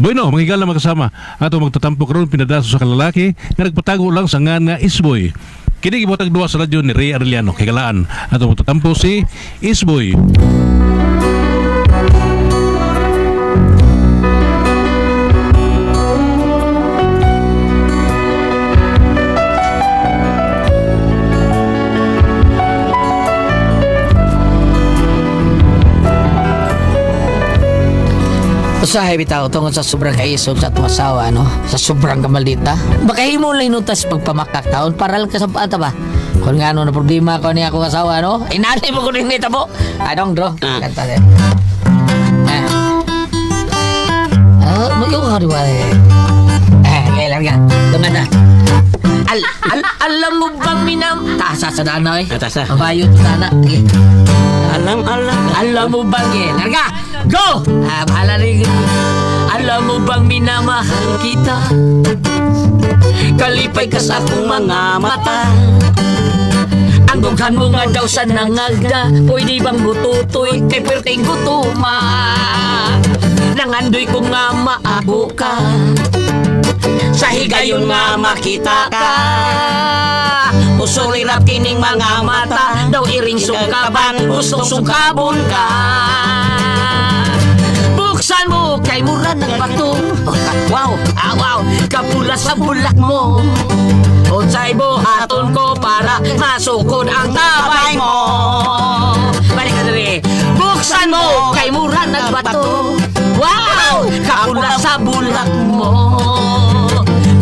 Bueno, mangigal na magkasama ato magtatampo karon pinadaso sa kalalaki nga nagpatago lang sa nga Isboy. Kini gibutag duwa sa radyo ni Ray Arellano. Higalaan ato magtatampo si Isboy. Usahay bitaw tungod sa sobrang kaisog sa atong asawa, no? Sa sobrang kamaldita. Baka himo lang inutas pagpamakak taon para lang ka sa paata ba? Kung nga ano na problema ko niya akong asawa, no? Inanay mo ko rin nita mo. Anong dro? Kanta din. Mag-iwa ka rin ba? Kailan ka? Tungan na. Alam mo bang minam? Tasa sa dana eh. Tasa. Ang bayo sa dana. Alam mo bang larga? Go! Bahala rin. Alam mo bang minamahal kita? Kalipay ka sa akong mga mata. Ang dughan mo nga daw sa nangagda. Pwede bang bututoy kay perting gutuma? Nangandoy ko nga maago ka. Sa higayon nga makita ka. Usulirap kining mga mata. Daw iring sungkaban, gustong sungkabon ka. Buksan mo kay mura ng bato. Wow, wow, kapula sa bulak mo. Unsay buhaton ko para masukod ang tabay mo. Balik ka dali. Buksan mo kay mura ng bato. Wow, kapula sa bulak mo.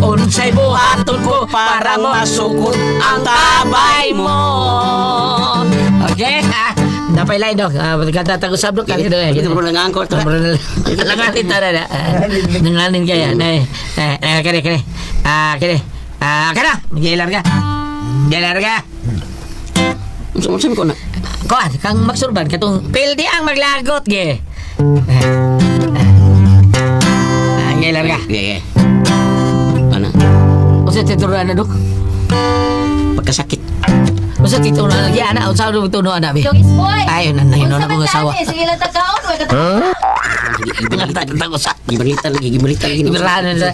Unsay buhaton ko para masukod ang tabay mo. Okay? Napay lain dok. Magkatagusap dok. Kita perlu ngangkut. Langanin tara na. Langanin kaya. Kare. Kare. Kara. Gilar ka. Gilar ka. Musim ko na. Kuan, kang magsurban katong pildi ang maglagot ge. Gilar ka. Iya. Ano? Usa tituruan na dok. Pagkasakit. Usa tituruan na ana usa do tuno ana bi. Dong Isboy. Ayun na yun ako ng asawa. Sige lang tagkaon, way katagkaon. Gibalita lagi. Iberahan na.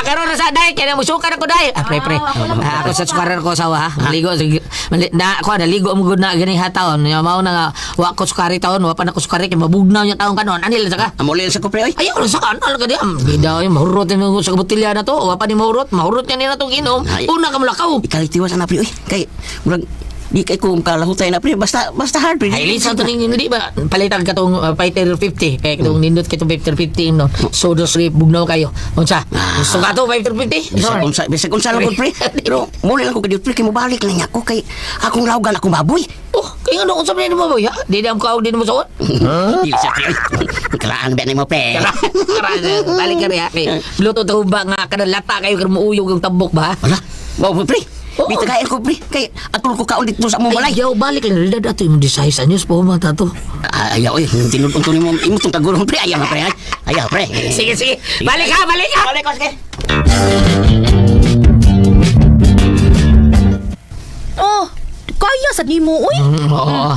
Karon na sa day kaya mo sukar ako day. Pre. Ako sa sukaran ko asawa ha. Ligo na ako na ligo mo gud na gani hataon. Nya mao na nga wa ko sukari taon, wa pa na ko sukari kay mabugnaw nya taon kanon. Anil sa ka? Amulin sa kopre oy. Ayaw na sa kanal ka di. Bidaw yung mahurot mo sa botelya na to. Wa pa ni mahurot nya ni na tong inom. Una ka mulakaw. Ikalitiwas na pre oy. Kay murag di kay ko kalahutay na pre basta hard pre. Ay lisa to ning hindi ba palitan ka tong fighter 50 kay katong nindot kitong fighter 50 no. So dos bugnaw kayo. Unsa? Gusto ka to fighter 50? Bisag unsa lang pre. Pero muli lang ko kay pre kay mo balik lang ako kay akong lawgan akong baboy. Oh, kaya ano kung sabihin mo ba ya? Di na ko din mo suot. Dili sa pre. Kalaan ba ni mo pre. Balik ka riya kay Bluetooth ba nga kada lata kayo kay muuyog yung tambok ba? Wala. Wow pre. Bitagayan ko pre. Kay atul ko kaon dito sa mo balay. Ayaw balik lang rin ato yung design sa news po mga tato. Ayaw oy, tinudon to nimo imo tong kagurong pre. Ayaw na pre. Ayaw pre. Sige. Balik ka. Balik ko sige. Oh, kaya sa nimo uy. Oo.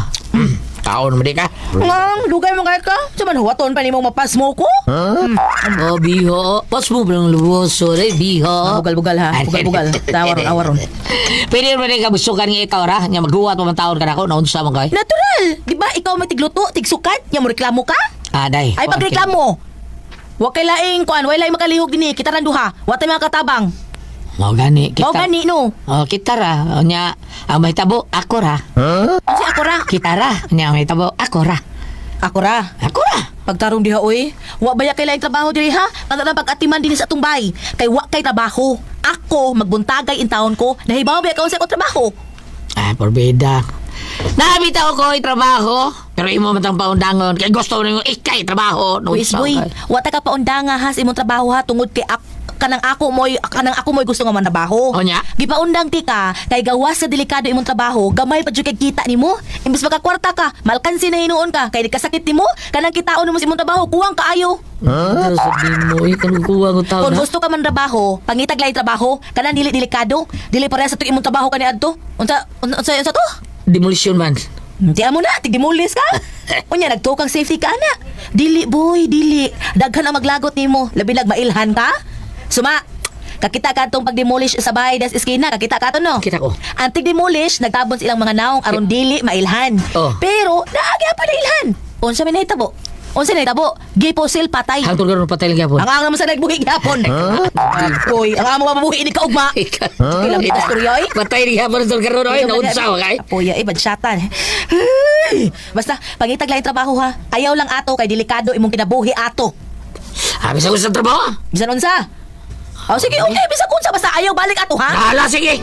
Taon naman di ka. Ngang dugay mo kay ka. Sa man huwaton pa nimong mapas mo ko. Oh, biho. Pas mo bilang lubos. Sorry, biho. Bugal-bugal ha. Bugal-bugal. Awaron. Pwede naman rin kabusukan ng ikaw ra. Nga maghuwat mo man taon ka na ako. Naunsa mo kay. Natural. Di ba ikaw may tigluto, tigsukat, nya mo reklamo ka? Day. Ay pagreklamo. Wa kay laing kuan, way laing makalihog dinhi kita ran duha. Wa tay mga katabang. Mao gani kita. Mao gani no. Oh, kita ra. Nya ang mahitabo ako ra. Si ako ra. Kita ra. Nya ang mahitabo ako ra. Ako ra. Ako ra. Pagtarong diha oy. Wa baya kay laing trabaho diri ha. Kada pag-atiman dinhi sa atong bay. Kay wa kay trabaho. Ako magbuntagay in taon ko. Nahibaw ba ka sa ako trabaho? Porbida. Nabitaw ko trabaho. Pero imo matang paundangon. Kay gusto nyo ikay trabaho. Uy, boy. Wa ta ka paundanga ha sa imong trabaho ha tungod kay kanang ako mo'y gusto nga manabaho. O nya? Gipaundang ti ka, kay gawas sa delikado imong trabaho, gamay pa jud kay kita nimo. Imbes makakwarta ka, malkansi na hinuon ka, kay di kasakit nimo, kanang kitaon mo sa imong trabaho, kuwang kaayo. Pero sabihin mo, kanang kuha ko tao Kung na. gusto ka man trabaho, pangitag lay trabaho, kanang dili delikado, dili pareha sa tuig imong trabaho kani adto. Unsa to? Demolition man. Di mo na, tigdimulis ka. Unya, nagtukang safety ka na. Dili, boy, dili. Daghan ang maglagot nimo. Labi nagmailhan ka. Suma, kakita ka itong pag-demolish sa bahay das iskina. Kakita ka to, no? Kita ko. Ang tig-demolish, nagtabon silang mga naong aron dili mailhan. Oh. Pero, naagya pa na ilhan. Unsa may nahitabo? Unsa nahitabo? Giposil patay. Hangtod karon patay lang gyapon. Ang ang naman sa nagbuhi gapon. Boy, ang amo mabuhi ni kaugma. Ilang bitas turyoy. Patay rin gyapon tol karon oy, naunsa kay. Apoya, badsyatan. Basta, pangitag lang yung trabaho ha. Ayaw lang ato kay delikado imong kinabuhi ato. Abi sa usap trabaho. Bisan unsa? Oh, sige, okay. Bisan unsa basta ayaw balik ato ha. Hala sige.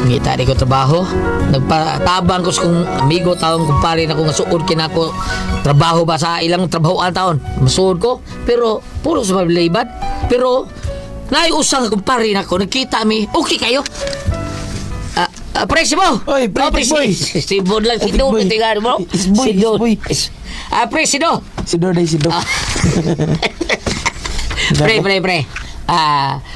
Ngita di ko trabaho. Nagpatabang ko sa kong amigo taon kumpare na ko nga suod kinako trabaho ba sa ilang trabaho ang taon. Masuod ko pero puro sa mabilibad. Pero naiusang kumpare na ko nagkita mi. Okay kayo. Presi mo! Oy, pre, boy. Si Bod lang, si Big Don, boy. tingnan mo. Is boy, Si Don. is boy. Presi do! Sidor day sidor. Pre.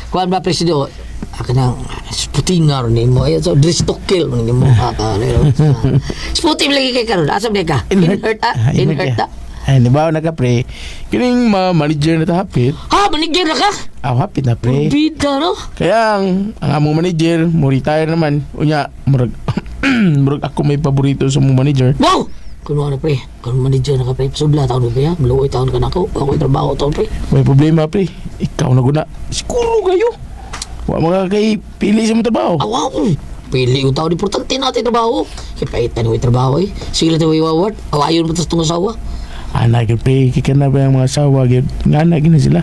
Kuhan ba presi do? Ako nang sputingar ni mo. Ayan, so, dress to kill ni mo. Sputing lagi kay karon. Asam di ka? Inhert ta? Ay, nabaw na ka, pre. Kining manager na tahapit. Ha, manigyan na ka? Hapit na, pre. Bida, no? Kaya ang among manager, mo retire naman. Unya, murag, murag ako may paborito sa mong manager. Wow! Kuno na pre, kung manager na ka pre, sudla taon na pre ha, maluoy taon ka na ako, ako'y trabaho taon pre. May problema, pre. Ikaw na guna. Siguro kayo. Wa mga kay pili sa mong trabaho. Awaw! Pili yung taon, importante natin trabaho. Kaya paitan yung trabaho eh. Sila tayo iwaward, awayon mo tas itong asawa. Anak, pre. Kaya na ba yung mga asawa? Nga na sila.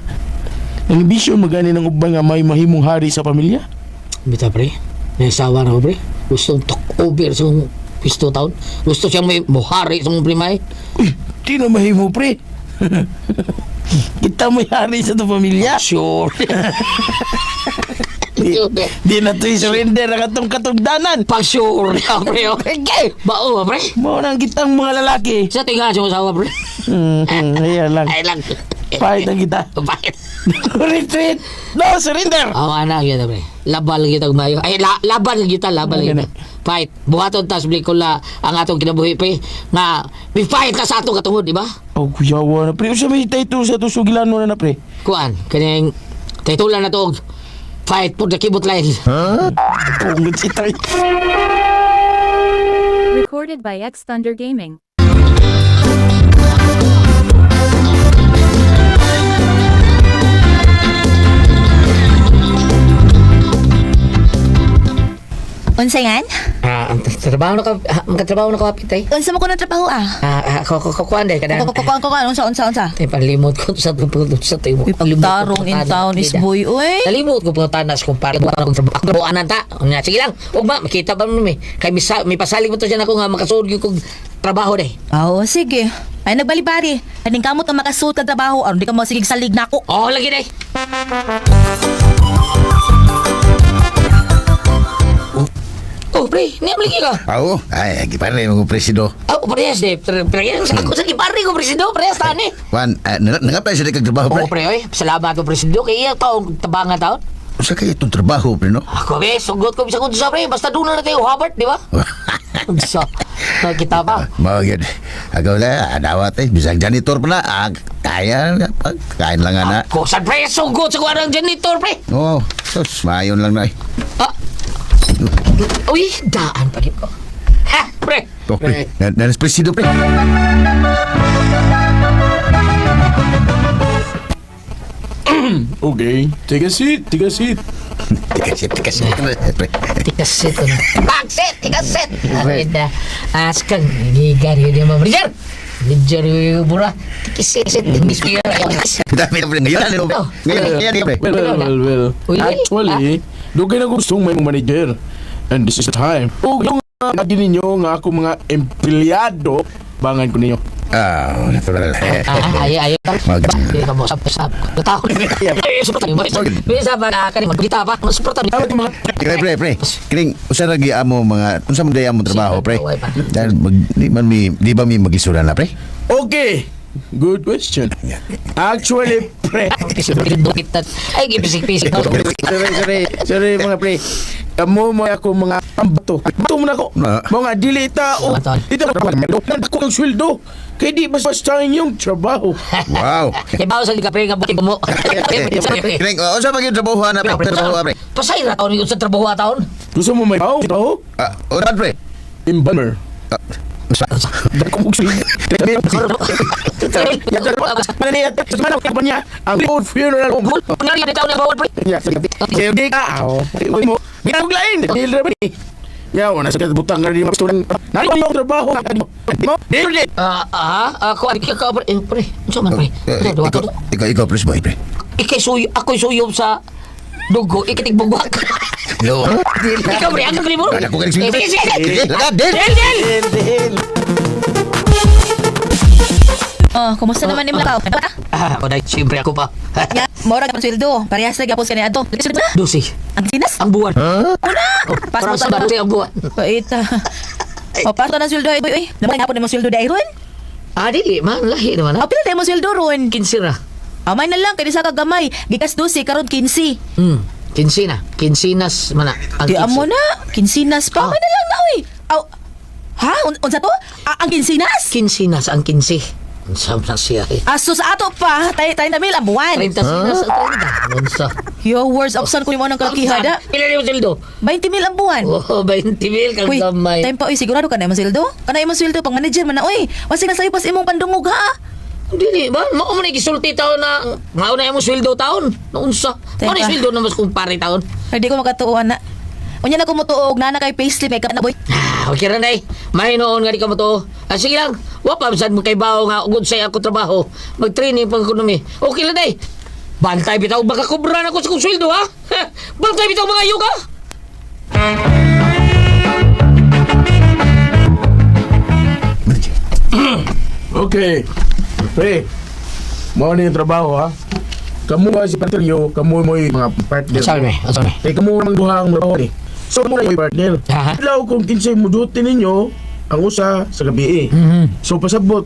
Ang ambisyon magani ng ubang nga may mahimong hari sa pamilya. Bita pre, may asawa na ko pre. Gusto talk over sa mong pisto taon. Gusto siyang may muhari sa mong primay. Uy, di na mahimo, pre. Kita may hari sa to pamilya. Sure. Di na to surrender na katong katugdanan. Pag sure na pre. Okay. Bao ba pre? Mao nang kitang mga lalaki. Sa tinga sa asawa pre. Ayan lang. Ay lang. Fight ang kita. Bakit? Retreat. No surrender. Ang anak kita pre. Laban lang kita mayo. Ay laban lang kita, laban lang kita. Fight. Buhaton tas blik ko la ang atong kinabuhi pre. Nga may fight ka sa atong katungod, di ba? Oh, kuyawa na, pre. Usa may title sa to sugilano na, pre. Kuan, kanyang titulan na to. Fight for the kibot line. Pungod si Tay. Recorded by X Thunder Gaming. Unsa yan? Ang trabaho na ka, magkatrabaho na ka kapit eh. Unsa mo ko ng trabaho Kuan dahil ka na. Kukuan, unsa? Tay palimot ko sa tayo mo. Uy, pagtarong in town is boy, uy. Nalimot ko po tanas kung para ko akong trabaho. Ako anan ta. Nga sige lang. Ugma makita ba mo mi? Kay may pasalig mo to siya ako nga makasuod gyud kog trabaho deh. Oo, sige. Ay, nagbalibari. Kaning kamot ang makasuot ka trabaho, aron di ka masigig salig na ako. Oh lagi deh. Oh, pre, niya lagi ka. Oo, ay, gipare mo ko presido. Oh, parehas deh. Parehas ako sa gipari ko presido, parehas tani. Juan, nangapay siya kag trabaho, Oh, pre. pre, oy. Salamat ko presido kay iya taong tabangan taon. Usa kay itong trabaho, pre, no? Ako be, sugot ko bisa ko sa pre, basta doon na tayo Harvard, di ba? Bisa. Nakita pa. Mao gyud. Agaw la, adawat eh, bisag janitor pa na. Kaya kain lang ana. Ko sa pre, sugot sa kuwarang janitor, pre. Oo, sus, mayon lang na. Ah. Uy, daan pa rin ko. Ha, pre. Oh, pre, nanas presido, pre. Okay. Take a seat. Tikasit, pre. Tikasit ko na. Baksit, tikasit. Arita. Askang, gigar yun yung mamajar. Manager yung mura. Tikasit, Miss Mira. Dami na, pre. Ngayon, ngayon, pre. Well. Uy, Actually, dugay na gustong may manager. And this is the time. O yung nagin ninyo nga ako mga empleyado, bangan ko ninyo. Ah, natural. Ayaw. Hindi ka mo, sab. Natao. Ay, suportan mo. Bisa ba ka ni magkita pa? Suportan mo. Pre. Kining usa ra gi amo mga unsa man day amo trabaho, pre. Dahil di ba mi magisuran na, pre? Okay. Good question. Actually, pre. Ay, gipisik-pisik. Sorry mga pre. Kamu mo ako mga bato. Bato mo na ako. Mga dili tao. Bato. Dito ako ng sweldo. Kaya di basta inyong trabaho. Wow. Ibaw sa likapre nga buti mo. Kining, o sa pagyung trabaho na pre? Trabaho pre? Pasay ra taon yung sa trabaho taon. Gusto mo may trabaho? O naman pre? Embalmer. Dako mo sweldo. Ang old funeral home. Ngari na taon na bawal pre. Sige ka. Uy mo. Ginawag lain. Dili ba ni? Yaw, nasa butang nga rin mga student. Nari mo yung trabaho. Di mo? Dili. Ako ka pre. Unsa man pre? Ikaw please boy pre. Ako'y suyom sa dugo, ikitigbugwak. No. Ikaw pre, ang gagawin mo? Wala ko galing sweldo. Sige. Lagad, Del! Dil. Oh, kumusta naman ni Makaw? Ako dahil siyempre ako pa. Ya, mora ka sweldo. Parehas na gapos ka na ato. Lisod na. Dusi. Ang sinas? Ang buwan. Pasok Parang sa ta. dusi ang buwan. Paita. O, pasok na sweldo ay boy. Uy, naman nga po na mo sweldo dahil ron. Dili, man, lahi naman. O, pila tayo mo sweldo ron. Kinsira. Amay na lang, kaya sa kagamay. Gikas 12, karon 15. Kinsina. Kinsinas man na. Ang Di amo na. Kinsinas pa. Amay na lang na, uy. Aw, ha? Unsa to? Ang kinsinas? Kinsinas ang kinsi. Ang na siya eh. Aso sa ato pa. Tayo na mil ang buwan. 30 sinas ang 30. Unsa. Yo, words of son ko yung mga kalkihada. Pila niyo sildo? 20 mil ang buwan. Oh, 20 mil kang Uy, gamay. time pa, uy, sigurado ka na yung sweldo? Ka na yung sweldo, pang manager man na, uy. Wasi na sa'yo pas imong pandungog, ha? Dili ba? Mao man gisulti taon na mao na imong sweldo taon. Naunsa? Mao na Teka. sweldo na mas kumpare taon. Hindi ko makatuuan na. Unya na kumutuog, nana kay payslip, may ka na, boy. Okay ra nay. May noon nga di ka mo to. Sige lang. Wa pa sad mo kay bawo nga ugod sa ako trabaho. Mag-training pag ekonomi. Okay lang day. Bantay bitaw baka kubra na ko sa kong sweldo ha. Bantay bitaw mga yuga. Okay. Pre. Mo ni yung trabaho ha. Kamu ba si Patricio, kamu mo yung mga partner. Asalme. Kamu ang duhang trabaho ni. So mo na yung partner. Aha. Ilaw kung kinsay mo duty ninyo ang usa sa gabi So pagsabot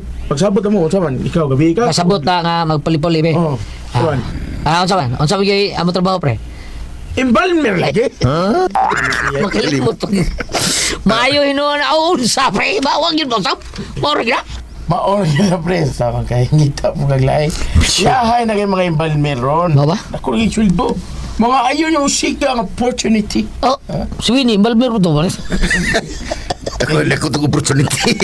mo unsa man ikaw gabi ka. Pasabot na nga magpuli-puli be. Oh. Kuan. Unsa man? Unsa man gyud amo trabaho pre? Embalmer lagi. Makalimot. Maayo hinuon unsa pre? Bawang yun usap. Mao ra gyud. Maor na prensa kay ngita mo kaglay. Yahay na kay mga embalmer ron. Ba ba? Ako rin sweldo. Mga ayon yung sika ang opportunity. Oh, Swini, balmer to ba? Ako ko itong opportunity.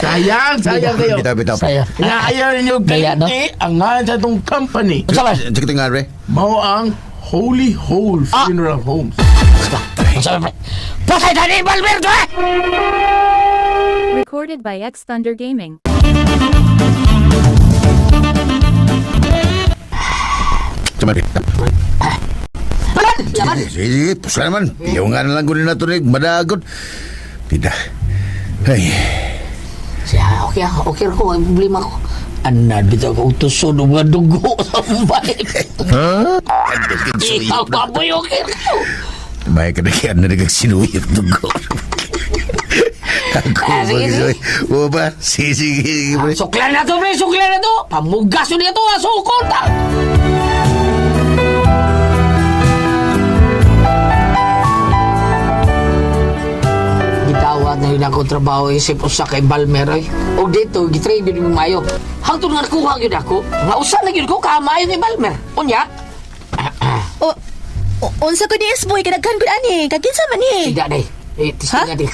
Sayang kayo. Bitaw. Saya. Inaayaw ninyo Gaya, no? ganti ang nga sa itong company. Unsa man? Sige ito nga pre. Mao ang Holy Hole Funeral Homes. Unsa man pre? Patay na ni balmer to eh! Recorded by X Thunder Gaming. Sama pre. Sige, pusla naman. Iyaw nga na lang ko na ito madagot. Pida. Ay. Siya, okay ko, ang problema ko. Anad, bitaw ko utuson ng mga dugo sa bahay. Ikaw, baboy, okay ko. May kanakian na nagagsinuyot dugo. Ako sige. O ba? Sige. Suklan na to, pre, suklan na to. Pamugas yun ito, sukol ta. Gitawat na yun ako trabaho isip usa kay Balmer ay. O dito, gitrain yun yung mayo. Hangtod nga nakuha yun ako. Nausa na yun ko kamayo kay Balmer. Unya? Unsa ko ni S-boy, kadaghan ko ani. Kaginsa man ni. Tidak day. Tisting nga di.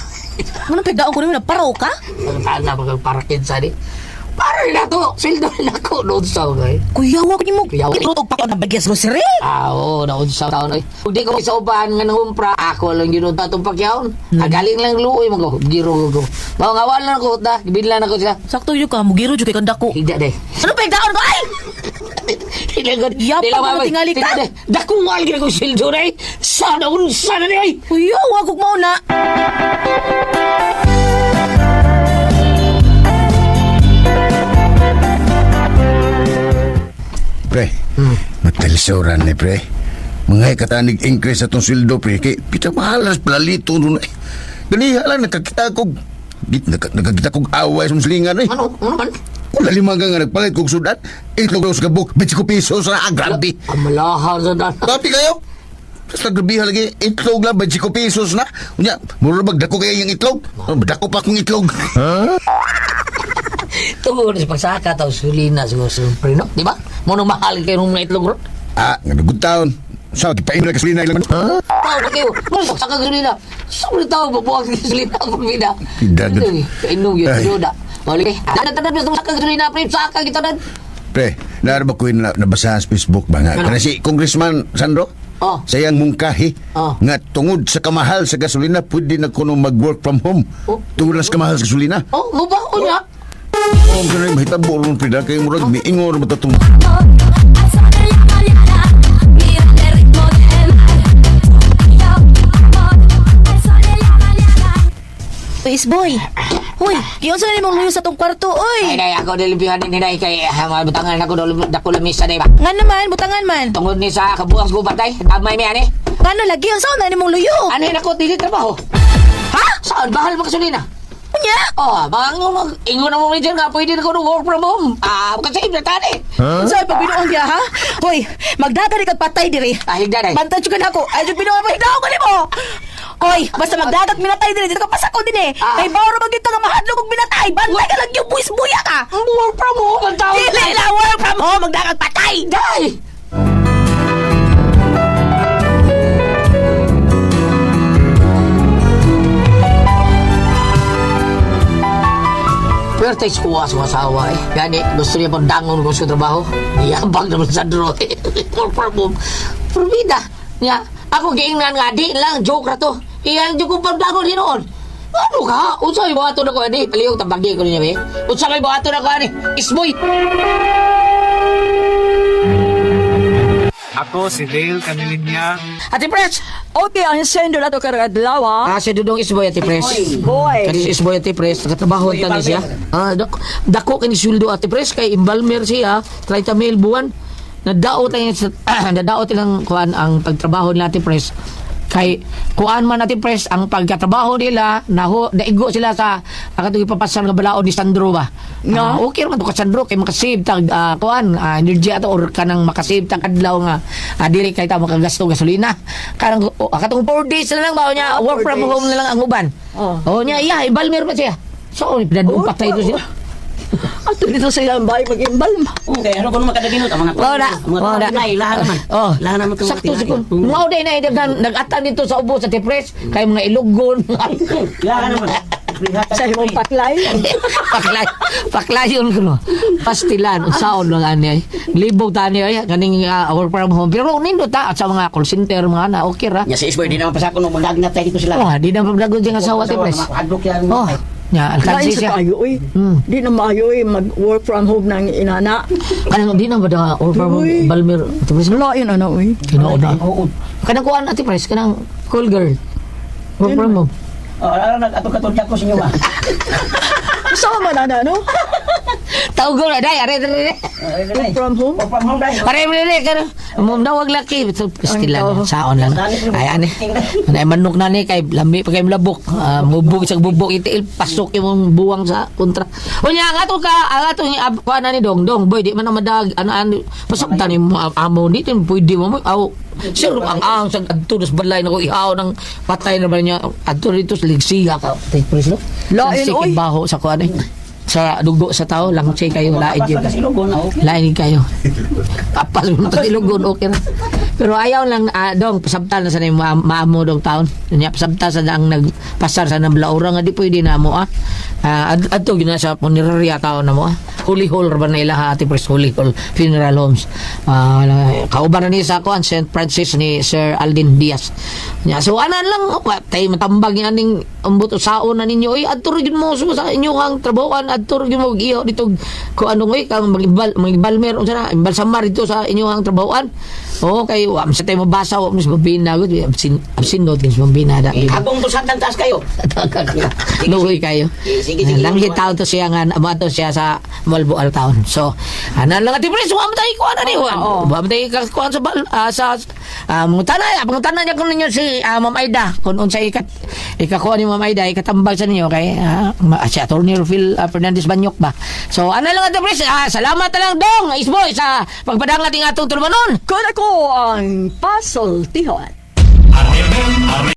Ano pagdaon ko na paraw ka? Ang na magparakin sa di. Para na to. Sildo na ako noon sa mga. Kuyawa ko ni mo. Kuyawa. Irutog pa ko ng bagyas grocery. Oo, naon sa taon ay. Kung di ko sa upahan nga nangumpra, ako lang yun tatong pagyawon. Agaling lang luoy mo ko. Giro ko. Mga ngawal lang ako ta. Gibinlan ako sila. Sakto yun ka, mugiro jud kay kanda ko. Tidak day. Ano pagdaon ko ay? Yapa mo tingali ka. Dakong mahal gina ko sildo na eh. Sana unsa na niya eh. Kuyawa ko mo na. Pre, matalisoran ni pre. Mga katanig increase sa itong sweldo pre. Kaya pita mahalas palalito nun eh. Ganiha lang nakakita kog. Nakakita kog away sa muslingan eh. Ano man? Kung lima nga nagpalit kong sudan, itlog daw sa kabuk, 25 pesos na grabe. Amalahan sa dan. Tapi kayo, sa grabihan lagi, itlog lang, 25 pesos na. Unya, mula magdako kayo yung itlog. Dako pa akong itlog. Tungod sa pagsaka tao sulina siguro siyempre, no? Di ba? Munong mahal kayo ng mga itlog ron. Nga nagud taon. Sa kipain na kasulina ilang man. Tao na kayo. Munong pagsaka gasolina. Siyempre tao, babuang gasolina ang pamida. Tidak. Kainom yun, Ay. yoda. Mali. Tanad-tanad sa pagsaka gasolina, pre. Saka kita na. Pre, naarba ko yung nabasahan sa Facebook ba nga. Ano? Kana si Congressman Sandro, Oh. sayang mungkahi Oh. nga tungod sa kamahal sa gasolina, pwede na kuno mag-work from home. Oh. Tungod lang sa kamahal sa gasolina. Oh, mo ba? O niya? Oh, ganun, mahitabo ron, pre, kay murag, miingon matatong. Isboy. Uy, kiyon sa nimong luyo sa tong kwarto, Ay, oy. day, ako dilibihan din hinay kay mabutangan ako dako lamisa day ba? Nga naman, butangan man. Tungod ni sa kabuang gubat day, damay mi ani. Ngano lagi ang saon na nimong luyo? Ano yun ako, dili trabaho? Ha? Saan? Bahal ba kasulina? Unya? Oh, ingon na mo ni nga, pwede na ko work from home. Kasi iblatani. Unsay pag binuong diha ha? Hoy, magdagan kag patay diri. Higda day. Bantay jud ako. Ay jud binuong pahigdaw ko nimo. Hoy, basta magdagat minatay diri dito ka pasako din eh. Kay bawro magid ka nga mahadlok og binatay. Bantay ka lang yung buwis buya ka. Work from home ang tawag. Dili la work from home magdagat patay. Day! Pero tayo suwa sa asawa eh. Gani, gusto niya pang dangon kung sa trabaho. Iyabang naman sa dro eh. Work from home. Pero bida, niya, ako giingnan nga, di lang, joke na to. Iyan, di ko pang dangon din noon. Ano ka? Unsa may buhato na ko, ani? Paliyog, tabagi ko niya, eh. Unsa may buhato na ko, ani? Ismoy! Ako si Dale Camilinia. Ate Pres! Okay, ang sender na to karagdlaw ha. Si Dudong Isboy, Ate Pres. Boy. Kani si Isboy, Ate Pres. Nakatrabaho ta ni siya. Dako kini sweldo, Ate Pres. Kay imbalmer siya. 30,000 buwan. Nadaot lang kuan ang pagtrabaho nila, Ate Pres. Kay kuan man, Ate Pres, ang pagkatrabaho nila, naigo sila sa akatong ipapasan nga balaod ni Sandro ba. No. Okay naman to ka Sandro kay makasave tag kuan energy ato or kanang makasave tag adlaw nga dili kay ta makagasto gasolina. Karang akatong 4 days na lang ba niya work 4 from days. home na lang ang uban. Oh. Niya iya ibalmer pa siya. So pinadong patay to siya. Ato dito sa ilang bahay mag-imbal. Okay, ano ko naman kadaginot ang mga Wala. mga lahat naman. Oh, Lahat naman itong sakto siguro. Mao day na nag-atan dito sa ubo sa Tipres kay mga ilugon. Lahat naman. Sa imong patlay. Paklayon ko no. Pastilan unsaon lang ani ay. Libog tani ay kaning work from home. Pero nindot ta at sa mga call center mga na okay ra. Ya si Isboy di naman pasako nung magdagnat tayo dito sila. Oh, di na magdagod yung asawa Tipres. Adlok yan. Oh, nya Lain alkansi sa siya. kayo, uy. Di na maayo, uy. Mag-work from home ng inana. Kanang di na ba da work from home Uy. Balmer Tipres. Lain, ano, uy. Tinuod na. Kanang kuan Ate Pres kanang cool girl. Work from home. Ano nag-atok-atok ko sa inyo ba? Sama na na, no? Tawag ko na day, are Work from home. From home dahil. Pare mo rin, kaya mong dawag laki. Ito, pastilan, saon lang. Ay, ane. Ay, manok na ni, kay lami pa kayo labok. Mubog, isang bubog, itiil, pasok yung buwang sa kontra. O niya, ang ato ka, ang ato yung kuha na ni Dong, boy, di man na madag, ano, pasok ta ni amo, di tin pwede mo, sir, ang sa adtunos balay na ko ihaw ng patay na ba niya, adto dito sa ligsiga ka. Take place, no? Lain, Sa oy. baho sa kuha sa dugo sa tao, lang kayo, lain yun. Kasi lugon ako. Lain kayo. Kapas mo sa ilugon, okay na. Pero ayaw lang, dong, pasabtal na sa na yung maamo dong taon. Kanya, pasabtal sa ang nagpasar sa nang blaura nga, di pwede na mo, adto gina sa punerarya taon na mo, Holy Hall, raban na ilaha, Ate Pres, Holy Hall, Funeral Homes. Kauban na niya sa kuan, St. Francis ni Sir Aldin Diaz. Kanya, so, anan lang, tayo matambag yan ning ambot saon na ninyo, adto rin mo sa inyong trabahoan, adto rin mo iyo dito, kung ano ngayon, kang mag-ibalmer, unsa na, imbal samar dito sa inyong trabahoan. Oo, kay wa sa tayo mabasa, wa mas mabina. Absin no, mas mabina. Habang to sandang taas kayo. Luhoy kayo. Sige. Langit taon to siya nga, amato siya sa Malboal town. So, ano lang ati pres, wa matay ko ni Juan. Wa matay kuan sa pangutanay niya kun ninyo si Ma'am Aida kun unsay ikakuha ni Ma'am Aida ikatambal sa ninyo kay si Attorney Rufil Fernandez Banyok ba. So, ano lang ati pres, salamat na lang dong, Isboy sa pagpadang ating atong tulmanon. Kung ako ang pasultihon.